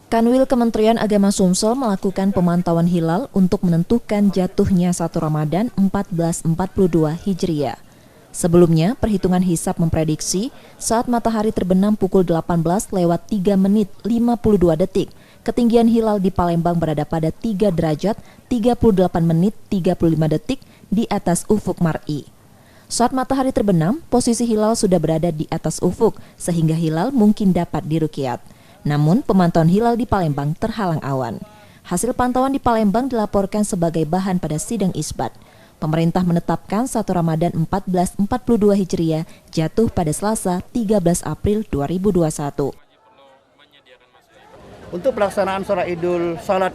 Kanwil Kementerian Agama Sumsel melakukan pemantauan hilal untuk menentukan jatuhnya 1 Ramadan 1442 Hijriah. Sebelumnya, perhitungan hisab memprediksi saat matahari terbenam pukul 18 lewat 3 menit 52 detik, ketinggian hilal di Palembang berada pada 3 derajat 38 menit 35 detik di atas ufuk mar'i. Saat matahari terbenam, posisi hilal sudah berada di atas ufuk sehingga hilal mungkin dapat diruqyat. Namun, pemantauan hilal di Palembang terhalang awan. Hasil pantauan di Palembang dilaporkan sebagai bahan pada sidang isbat. Pemerintah menetapkan 1 Ramadan 1442 Hijriah jatuh pada Selasa 13 April 2021. Untuk pelaksanaan sholat idul, sholat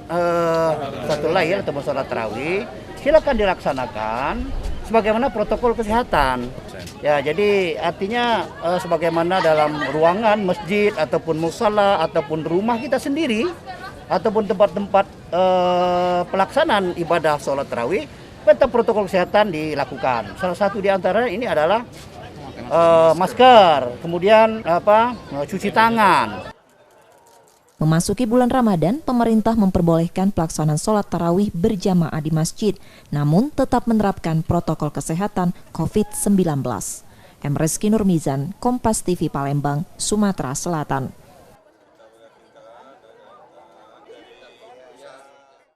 Salatul Lail atau sholat tarawih, silakan dilaksanakan sebagaimana protokol kesehatan. Ya, jadi artinya sebagaimana dalam ruangan masjid ataupun musala ataupun rumah kita sendiri ataupun tempat-tempat pelaksanaan ibadah sholat tarawih, tetap protokol kesehatan dilakukan. Salah satu di antaranya ini adalah masker, kemudian cuci tangan. Memasuki bulan Ramadan, pemerintah memperbolehkan pelaksanaan sholat tarawih berjamaah di masjid, namun tetap menerapkan protokol kesehatan COVID-19. Rizky Nurmizan, Kompas TV Palembang, Sumatera Selatan.